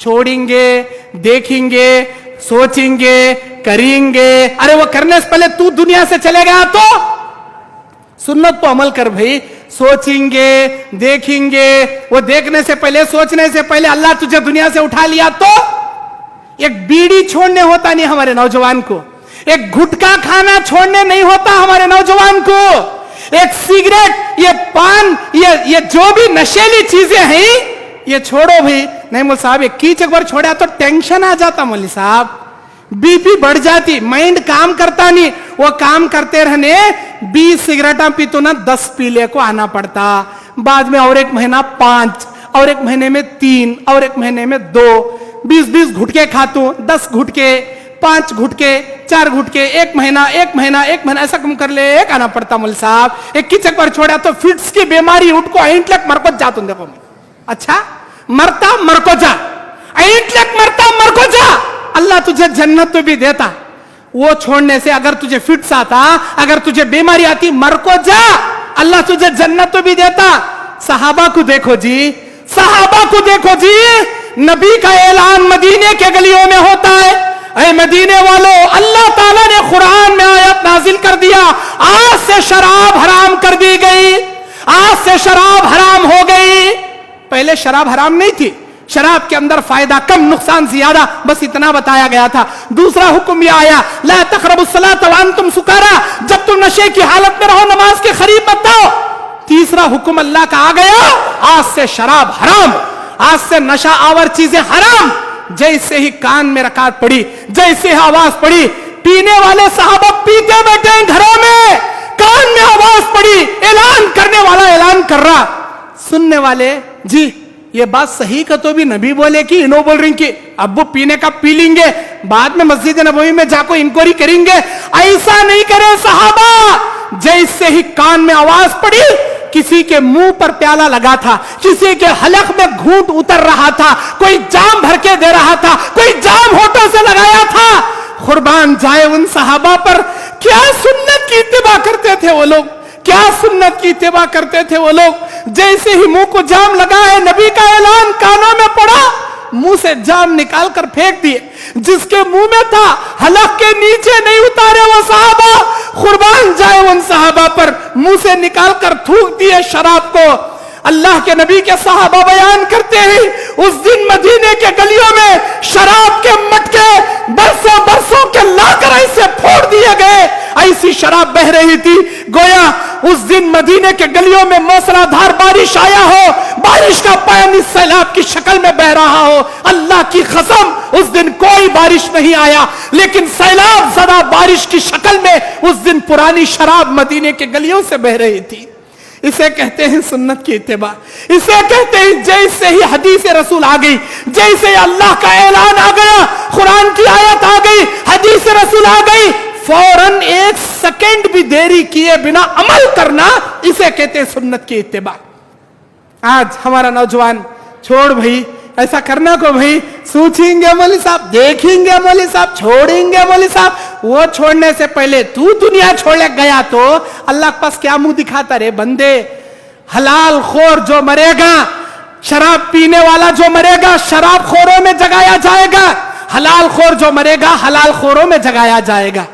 छोड़ेंगे, देखेंगे, सोचेंगे, करेंगे। अरे वो करने से पहले तू दुनिया से चले गया तो सुन्नत पर अमल कर भाई। सोचेंगे, देखेंगे, वो देखने से पहले, सोचने से पहले अल्लाह तुझे दुनिया से उठा लिया तो एक बीड़ी छोड़ने होता नहीं हमारे नौजवान को, एक गुटखा खाना छोड़ने नहीं होता हमारे नौजवान को, एक सिगरेट, ये पान, ये जो भी नशेली चीजें हैं ये छोड़ो भाई। नहीं मौलवी साहब, एक कीचक बार छोड़ा तो टेंशन आ जाता मौलवी साहब, बीपी बढ़ जाती, माइंड काम करता नहीं। वो काम करते रहने 20 सिगरेटा पी तो ना 10 पीले को आना पड़ता, बाद में और एक महीना 5, और एक महीने में 3, और एक महीने में 2, 20-20 घुटके खातू, 10 घुटके, 5 घुटके, 4 घुटके, एक महीना ऐसा कम कर ले एक आना पड़ता मौलवी साहब। एक कीचक पर छोड़ा तो फिट्स की बीमारी उठ को ऐंटलक मरको जा। तुम देखो अच्छा, मरता मरको जा, ऐंटलक मरता मरको जा। अल्लाह तुझे जन्नत तो भी देता, वो छोड़ने से अगर तुझे फिट्स आता, अगर तुझे बीमारी आती, मर को जा, अल्लाह तुझे जन्नत तो भी देता। सहाबा को देखो जी, सहाबा को देखो जी, नबी का ऐलान मदीने के गलियों में होता है, ऐ मदीने वालों, अल्लाह ताला ने कुरान में आयत नाजिल कर दिया, आज से शराब हराम कर दी गई, आज से शराब हराम हो गई। पहले शराब हराम नहीं थी, शराब के अंदर फायदा कम नुकसान ज्यादा, बस इतना बताया गया था। दूसरा हुक्म यह आया, ला तक़रबुस्सलात व अंतुम सुकारा, जब तुम नशे की हालत में रहो नमाज के करीब मत आओ। तीसरा हुक्म अल्लाह का आ गया, आज से शराब हराम, आज से नशा आवर चीजें हराम। जैसे ही कान में रकात पड़ी, जैसे ही आवाज पड़ी, पीने वाले साहबा पीते बैठे हैं घरों में, कान में आवाज पड़ी, ऐलान करने वाला ऐलान कर रहा, सुनने वाले जी ये बात सही का तो भी नबी बोले कि इनो बोल रही कि अब वो पीने का पी लेंगे, बाद में मस्जिद नबवी में जाकर इंक्वायरी करेंगे। ऐसा नहीं करे साहबा। जैसे ही कान में आवाज पड़ी, किसी के मुंह पर प्याला लगा था, किसी के हलक में घूंट उतर रहा था, कोई जाम भर के दे रहा था, कोई जाम होठों से लगाया था। कुर्बान जाए उन सहाबा पर, क्या सुन्नत की इत्तिबा करते थे वो लोग, क्या सुन्नत की इत्तिबा करते थे वो लोग। जैसे ही मुंह को जाम लगा है, नबी का ऐलान कानों में पड़ा, मुंह से जाम निकाल कर फेंक दिए। जिसके मुंह में था हलक के नीचे नहीं उतारे वो साहबा, कुर्बान जाए उन साहबा पर, मुंह से निकाल कर थूक दिए शराब को। अल्लाह के नबी के साहबा बयान करते हैं, उस दिन मदीने के गलियों में शराब के मटके बरसों बरसों के लाकर ऐसे फोड़ दिए गए, ऐसी शराब बह रही थी गोया उस दिन मदीने के गलियों में मूसलाधार बारिश आया हो, बारिश का पानी सैलाब की शक्ल में बह रहा हो। अल्लाह की कसम उस दिन कोई बारिश नहीं आया, लेकिन सैलाब ज़दा बारिश की शक्ल में उस दिन पुरानी शराब मदीने के गलियों से बह रही थी। इसे कहते हैं सुन्नत की इत्तिबा, इसे कहते हैं जैसे ही हदीस रसूल आ गई, जैसे ही अल्लाह का ऐलान आ गया, कुरान की आयत आ गई, हदीस रसूल आ गई, फौरन 1 सेकंड भी देरी किए बिना अमल करना, इसे कहते हैं सुन्नत की इत्तिबा। आज हमारा नौजवान छोड़ भाई, ऐसा करना को भाई, सोचेंगे मौलवी साहब, देखेंगे मौलवी साहब, छोड़ेंगे मौलवी साहब। वो छोड़ने से पहले तू दुनिया छोड़े गया तो अल्लाह के पास क्या मुंह दिखाता रे बंदे। हलाल खोर जो मरेगा, शराब पीने वाला जो मरेगा, शराब खोरों में जगाया जाएगा, हलाल खोर जो मरेगा, हलाल खोरों में जगाया जाएगा।